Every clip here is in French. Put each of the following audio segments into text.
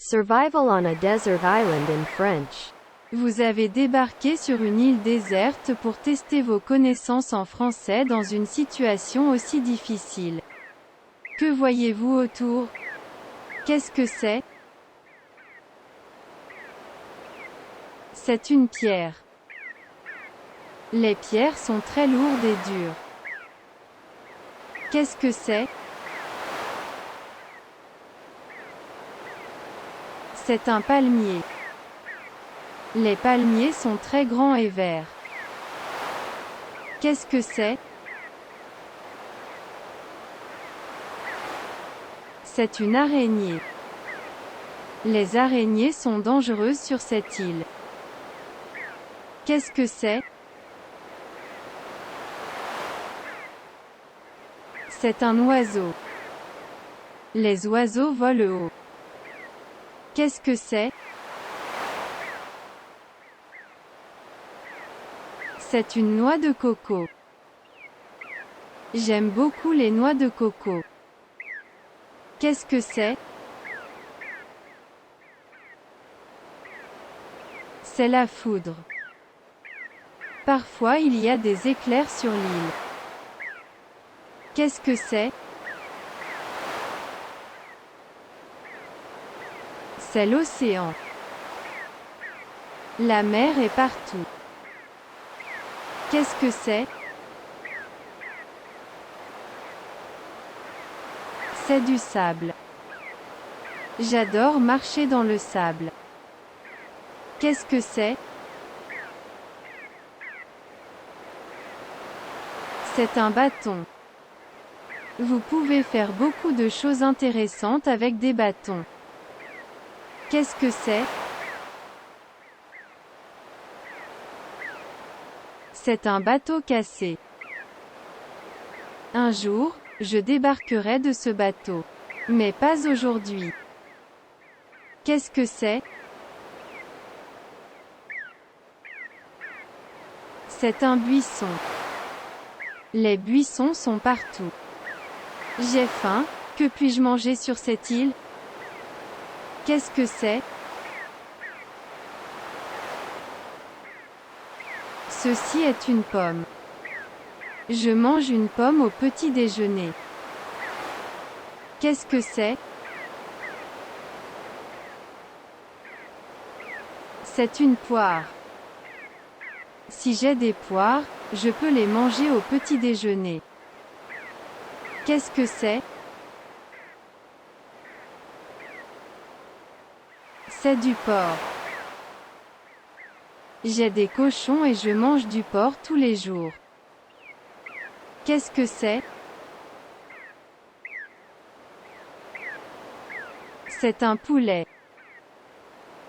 Survival on a desert island in French. Vous avez débarqué sur une île déserte pour tester vos connaissances en français dans une situation aussi difficile. Que voyez-vous autour? Qu'est-ce que c'est? C'est une pierre. Les pierres sont très lourdes et dures. Qu'est-ce que c'est? C'est un palmier. Les palmiers sont très grands et verts. Qu'est-ce que c'est? C'est une araignée. Les araignées sont dangereuses sur cette île. Qu'est-ce que c'est? C'est un oiseau. Les oiseaux volent haut. Qu'est-ce que c'est? C'est une noix de coco. J'aime beaucoup les noix de coco. Qu'est-ce que c'est? C'est la foudre. Parfois il y a des éclairs sur l'île. Qu'est-ce que c'est? C'est l'océan. La mer est partout. Qu'est-ce que c'est? C'est du sable. J'adore marcher dans le sable. Qu'est-ce que c'est? C'est un bâton. Vous pouvez faire beaucoup de choses intéressantes avec des bâtons. Qu'est-ce que c'est? C'est un bateau cassé. Un jour, je débarquerai de ce bateau. Mais pas aujourd'hui. Qu'est-ce que c'est? C'est un buisson. Les buissons sont partout. J'ai faim, que puis-je manger sur cette île? Qu'est-ce que c'est? Ceci est une pomme. Je mange une pomme au petit déjeuner. Qu'est-ce que c'est? C'est une poire. Si j'ai des poires, je peux les manger au petit déjeuner. Qu'est-ce que c'est? C'est du porc. J'ai des cochons et je mange du porc tous les jours. Qu'est-ce que c'est? C'est un poulet.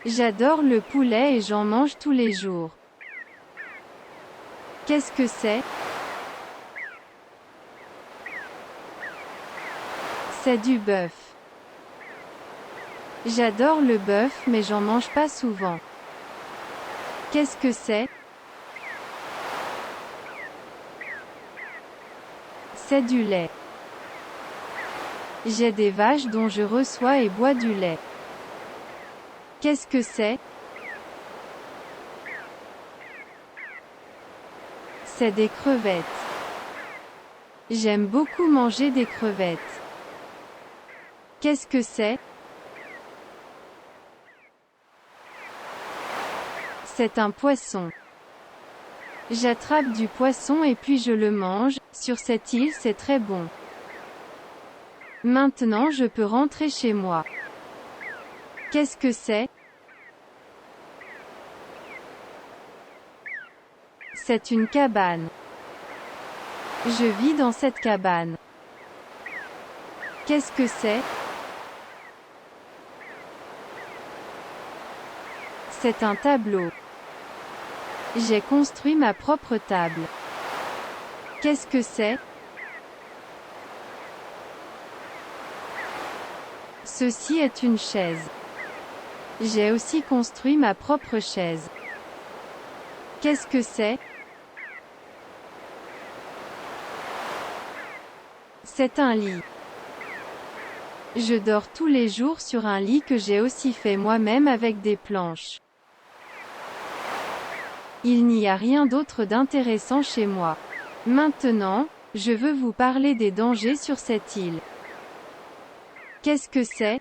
J'adore le poulet et j'en mange tous les jours. Qu'est-ce que c'est? C'est du bœuf. J'adore le bœuf mais j'en mange pas souvent. Qu'est-ce que c'est? C'est du lait. J'ai des vaches dont je reçois et bois du lait. Qu'est-ce que c'est? C'est des crevettes. J'aime beaucoup manger des crevettes. Qu'est-ce que c'est? C'est un poisson. J'attrape du poisson et puis je le mange. Sur cette île c'est très bon. Maintenant je peux rentrer chez moi. Qu'est-ce que c'est? C'est une cabane. Je vis dans cette cabane. Qu'est-ce que c'est? C'est un tableau. J'ai construit ma propre table. Qu'est-ce que c'est? Ceci est une chaise. J'ai aussi construit ma propre chaise. Qu'est-ce que c'est? C'est un lit. Je dors tous les jours sur un lit que j'ai aussi fait moi-même avec des planches. Il n'y a rien d'autre d'intéressant chez moi. Maintenant, je veux vous parler des dangers sur cette île. Qu'est-ce que c'est?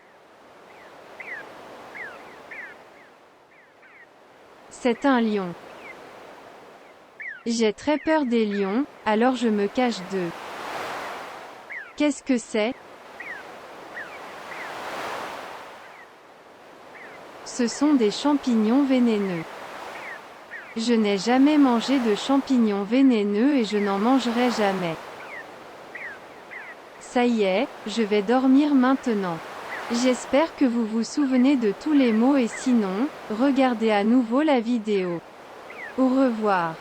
C'est un lion. J'ai très peur des lions, alors je me cache d'eux. Qu'est-ce que c'est? Ce sont des champignons vénéneux. Je n'ai jamais mangé de champignons vénéneux et je n'en mangerai jamais. Ça y est, je vais dormir maintenant. J'espère que vous vous souvenez de tous les mots et sinon, regardez à nouveau la vidéo. Au revoir.